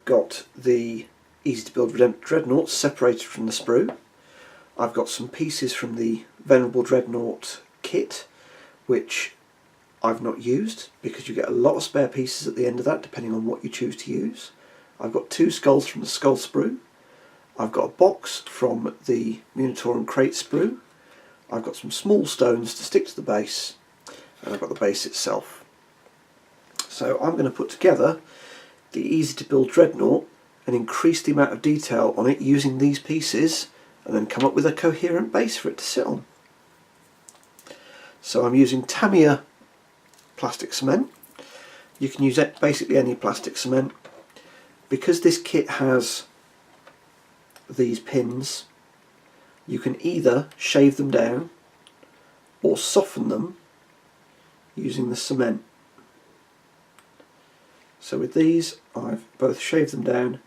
Got the easy to build Redemptor Dreadnought separated from the sprue. I've got some pieces from the Venerable Dreadnought kit which I've not used because you get a lot of spare pieces at the end of that depending on what you choose to use. I've got 2 skulls from the skull sprue. I've got a box from the Minotaur and crate sprue. I've got some small stones to stick to the base, and I've got the base itself. So I'm going to put together the easy to build Dreadnought and increase the amount of detail on it using these pieces, and then come up with a coherent base for it to sit on. So I'm using Tamiya plastic cement. You can use basically any plastic cement. Because this kit has these pins, you can either shave them down or soften them using the cement. So with these I've both shaved them down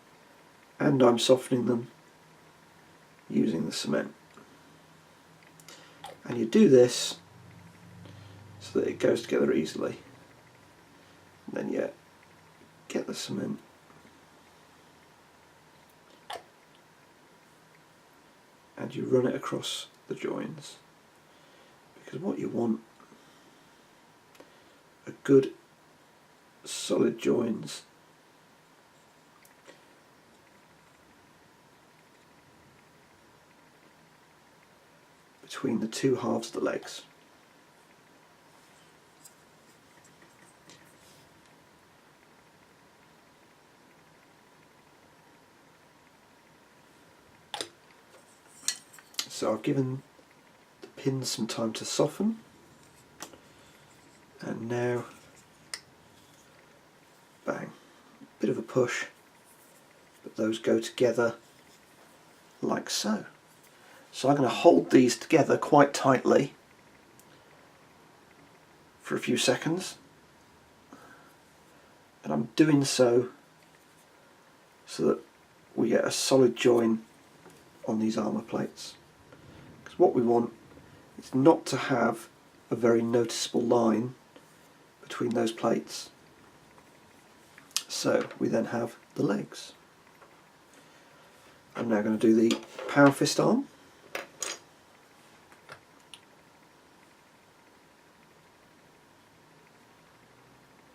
and I'm softening them using the cement. And you do this so that it goes together easily. And then you get the cement and you run it across the joins, because what you want are good solid joins between the 2 halves of the legs. So I've given the pins some time to soften, and now, bang, bit of a push, but those go together like so. So I'm going to hold these together quite tightly for a few seconds, and I'm doing so that we get a solid join on these armour plates. Because what we want is not to have a very noticeable line between those plates. So we then have the legs. I'm now going to do the power fist arm.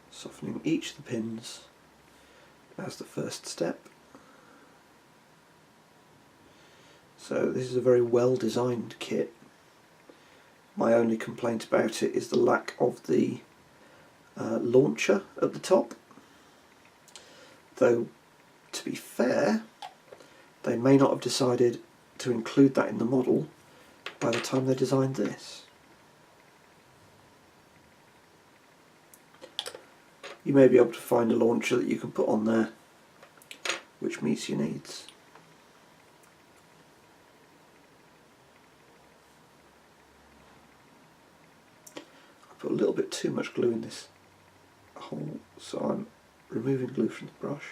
Softening each of the pins as the first step. So this is a very well designed kit. My only complaint about it is the lack of the launcher at the top. Though, to be fair, they may not have decided to include that in the model by the time they designed this. You may be able to find a launcher that you can put on there which meets your needs. I put a little bit too much glue in this hole, so I'm removing glue from the brush.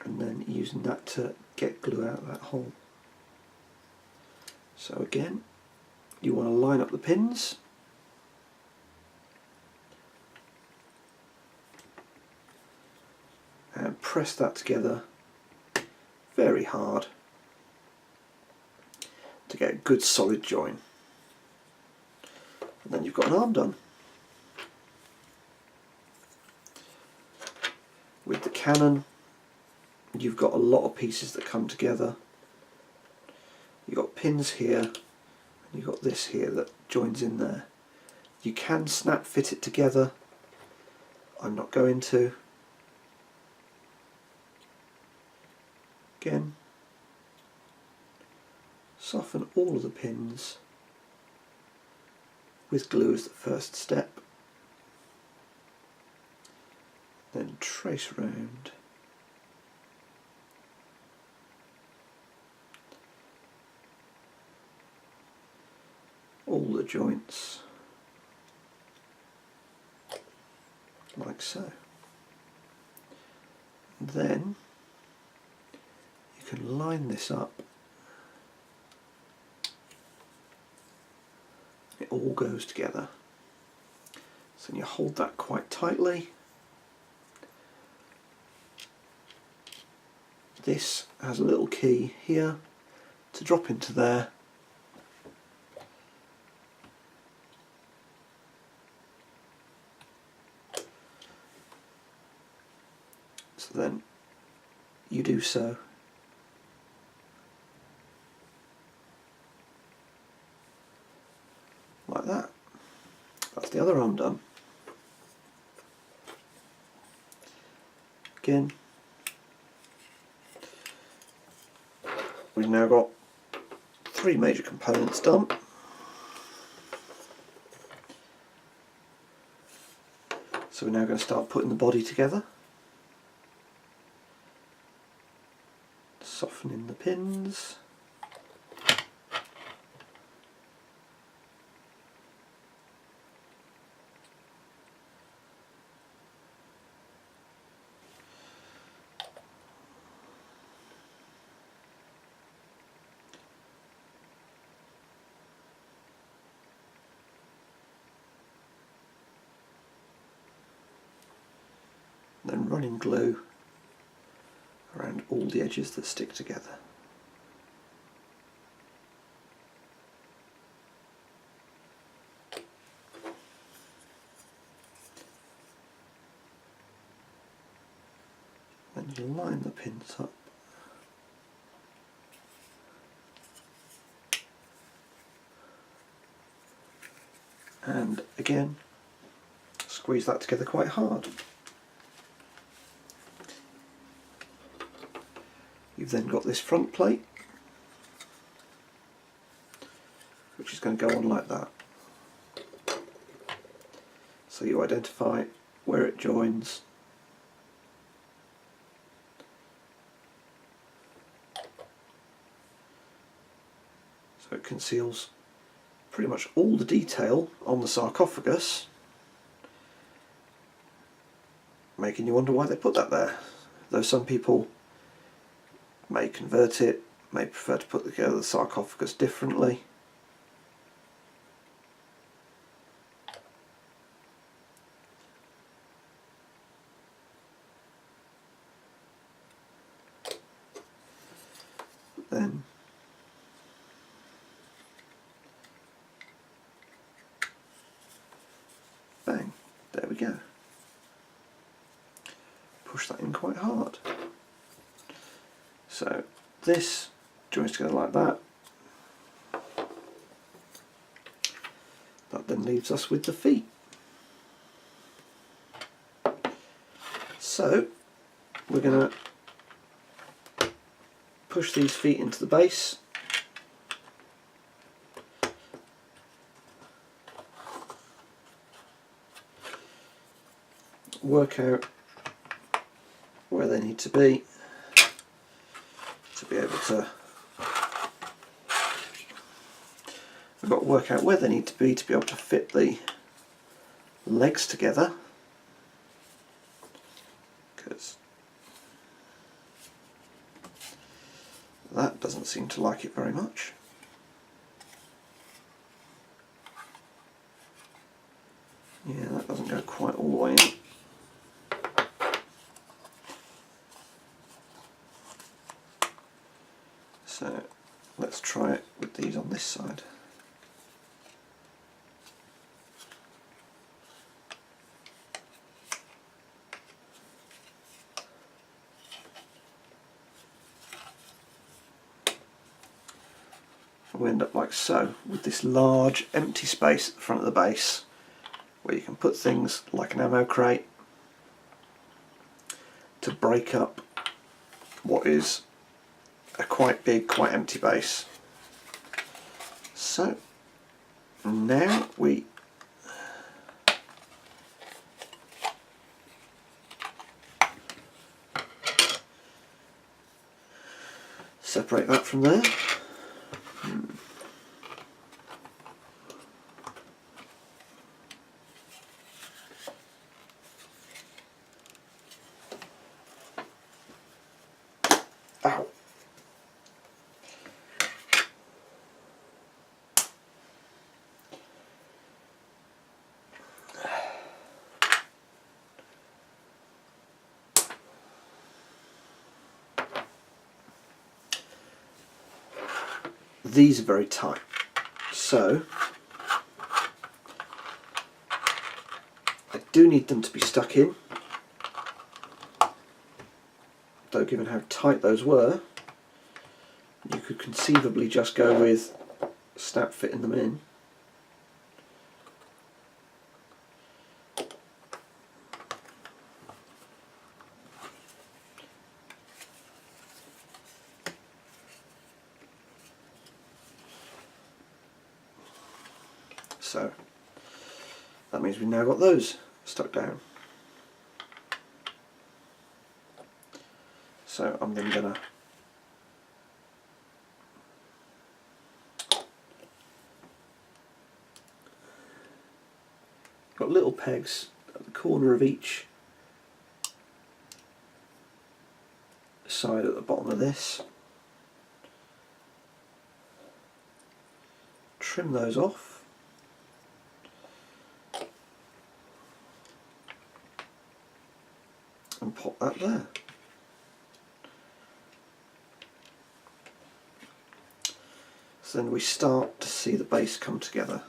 And then using that to get glue out of that hole. So again, you want to line up the pins. And press that together very hard to get a good solid join. And then you've got an arm done. With the cannon, you've got a lot of pieces that come together. You've got pins here, and you've got this here that joins in there. You can snap fit it together. I'm not going to. Again, soften all of the pins with glue as the first step. Then trace around. All the joints like so. And then you can line this up. It all goes together. So you hold that quite tightly. This has a little key here to drop into there. So then you do so. Like that. That's the other arm done. Again, we've now got 3 major components done. So we're now going to start putting the body together. Softening the pins. Then running glue around all the edges that stick together. Then you line the pins up. And again, squeeze that together quite hard. You've then got this front plate, which is going to go on like that. So you identify where it joins. So it conceals pretty much all the detail on the sarcophagus, making you wonder why they put that there. Though some people may convert it, may prefer to put together the sarcophagus differently. Then bang, there we go. Push that in quite hard. So this joins together like that. That then leaves us with the feet. So we're going to push these feet into the base. Work out where they need to be able to. We've got to work out where they need to be able to fit the legs together, because that doesn't seem to like it very much. Yeah, that doesn't go quite all the way in. So let's try it with these on this side. We end up like so, with this large empty space at the front of the base where you can put things like an ammo crate to break up what is a quite big, quite empty base. So now we separate that from there. Ow. these are very tight, so I do need them to be stuck in, though given how tight those were, you could conceivably just go with snap fitting them in. So that means we've now got those stuck down. So I'm then going to got little pegs at the corner of each side at the bottom of this. Trim those off. And pop that there. So then we start to see the base come together.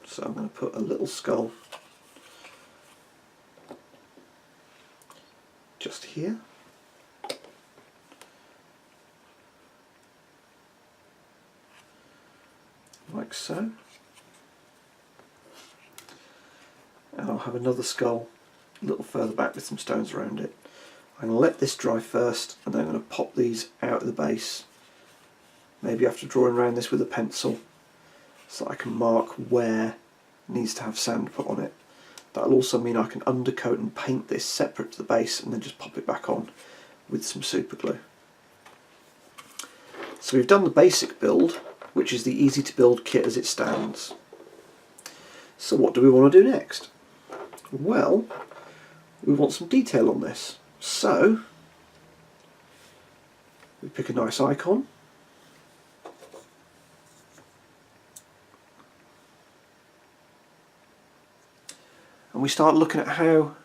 So I'm going to put a little skull just here. Like so. And I'll have another skull a little further back with some stones around it. I'm going to let this dry first, and then I'm going to pop these out of the base. Maybe after drawing around this with a pencil, so that I can mark where it needs to have sand put on it. That'll also mean I can undercoat and paint this separate to the base, and then just pop it back on with some super glue. So we've done the basic build, which is the easy to build kit as it stands. So what do we want to do next? Well, we want some detail on this. So we pick a nice icon. And we start looking at how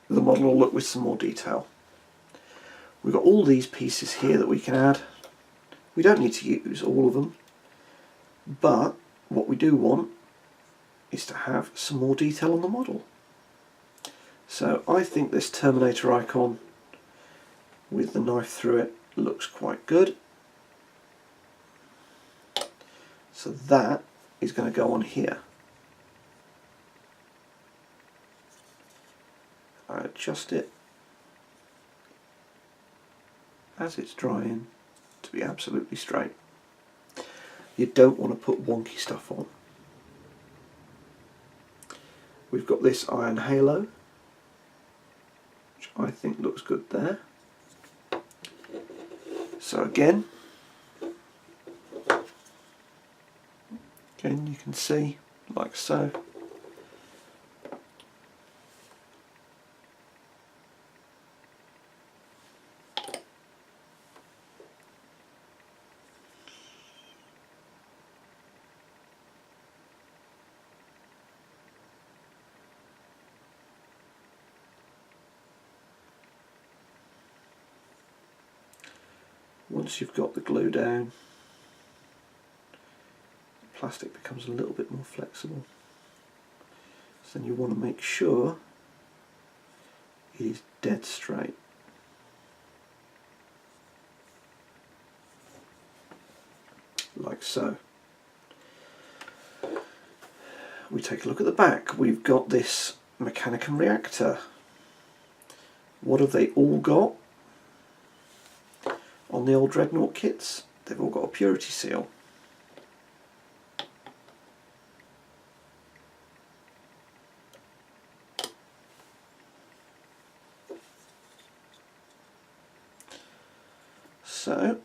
the model will look with some more detail. We've got all these pieces here that we can add. We don't need to use all of them, but what we do want is to have some more detail on the model. So I think this Terminator icon with the knife through it looks quite good. So that is going to go on here. I adjust it as it's drying to be absolutely straight. You don't want to put wonky stuff on. We've got this iron halo, which I think looks good there. So again you can see, like so. Once you've got the glue down, the plastic becomes a little bit more flexible. So then you want to make sure it is dead straight. Like so. We take a look at the back. We've got this Mechanicum reactor. What have they all got? On the old Dreadnought kits, they've all got a purity seal. So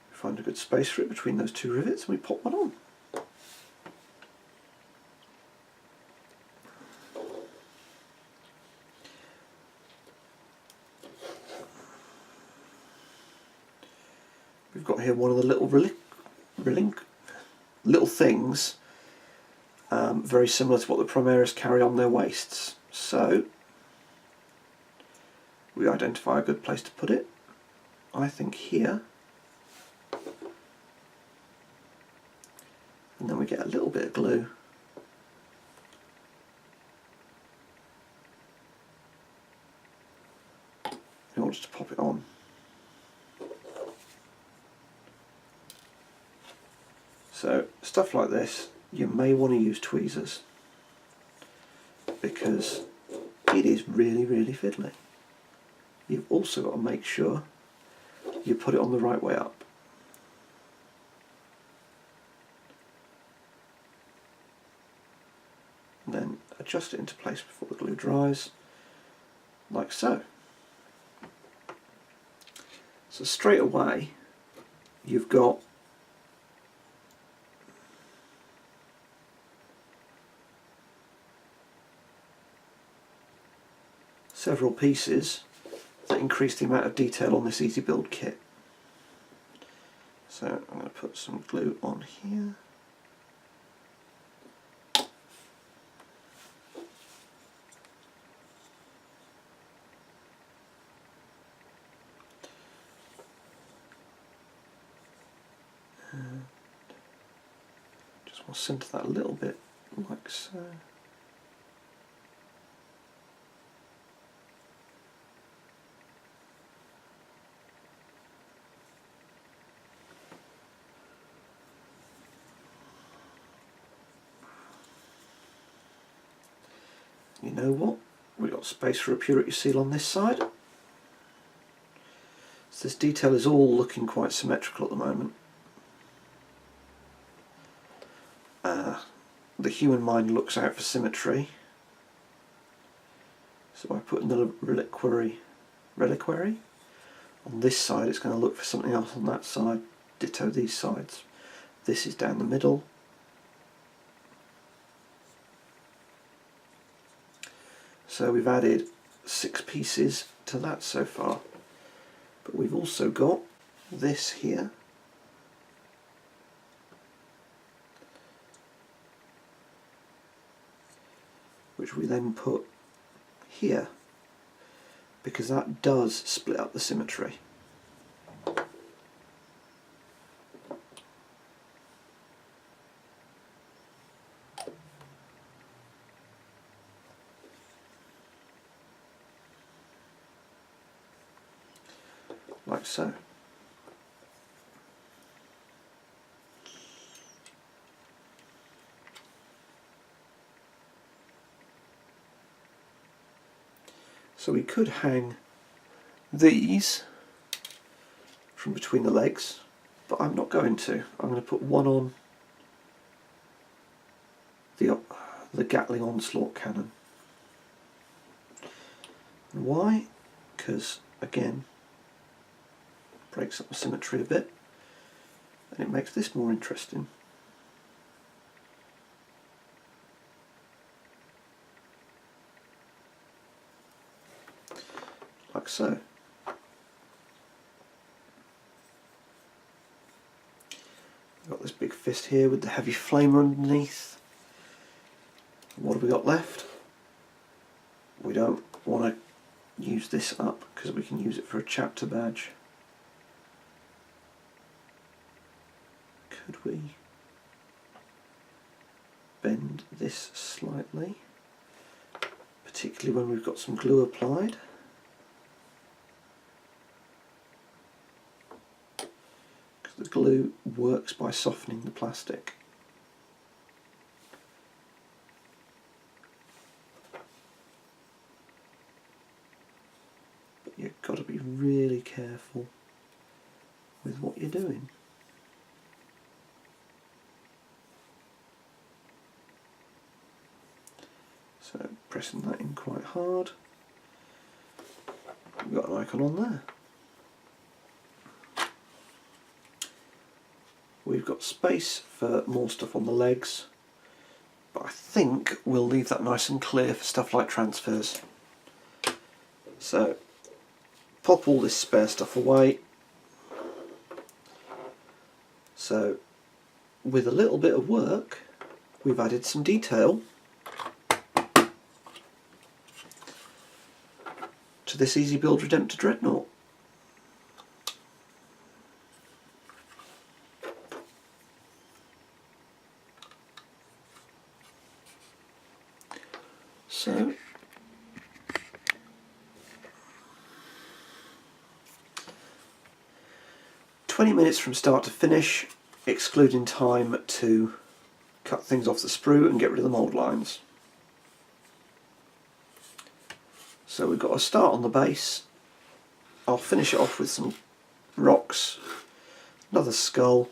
we find a good space for it between those two rivets and we pop one on. We've got here one of the little little things, very similar to what the Primaris carry on their waists. So we identify a good place to put it. I think here. And then we get a little bit of glue. In order to pop it on. So stuff like this, you may want to use tweezers because it is really, really fiddly. You've also got to make sure you put it on the right way up. And then adjust it into place before the glue dries, like so. So straight away you've got several pieces that increase the amount of detail on this easy build kit. So I'm going to put some glue on here. And just want to centre that a little bit, like so. You know what? We've got space for a purity seal on this side. So this detail is all looking quite symmetrical at the moment. The human mind looks out for symmetry. So by putting the reliquary on this side, it's going to look for something else on that side. Ditto these sides. This is down the middle. So we've added 6 pieces to that so far, but we've also got this here, which we then put here, because that does split up the symmetry. Like so. So we could hang these from between the legs, but I'm not going to. I'm going to put one on the Gatling onslaught cannon. And why? Because again, breaks up the symmetry a bit, and it makes this more interesting. Like so. We've got this big fist here with the heavy flamer underneath. What have we got left? We don't want to use this up because we can use it for a chapter badge. Could we bend this slightly, particularly when we've got some glue applied? Because the glue works by softening the plastic. But you've got to be really careful with what you're doing. So pressing that in quite hard. We've got an icon on there. We've got space for more stuff on the legs, but I think we'll leave that nice and clear for stuff like transfers. So pop all this spare stuff away. So with a little bit of work, we've added some to this easy build Redemptor Dreadnought. So, "20 minutes from start to finish, excluding time to cut things off the sprue and get rid of the mould lines." So we've got a start on the base. I'll finish it off with some rocks, another skull,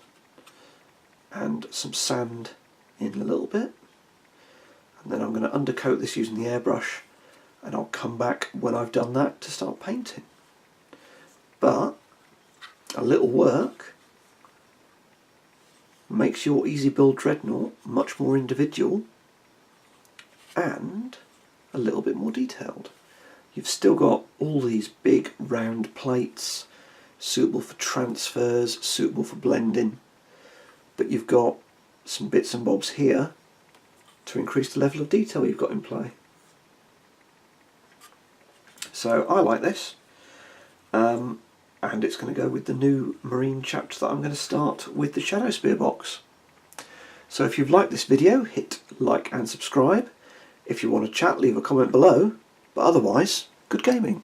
and some sand in a little bit. And then I'm going to undercoat this using the airbrush, and I'll come back when I've done that to start painting. But a little work makes your easy build Dreadnought much more individual and a little bit more detailed. You've still got all these big round plates, suitable for transfers, suitable for blending, but you've got some bits and bobs here to increase the level of detail you've got in play. So I like this, and it's going to go with the new Marine chapter that I'm going to start with the Shadow Spear box. So if you've liked this video, hit like and subscribe. If you want to chat, leave a comment below, but otherwise, good gaming.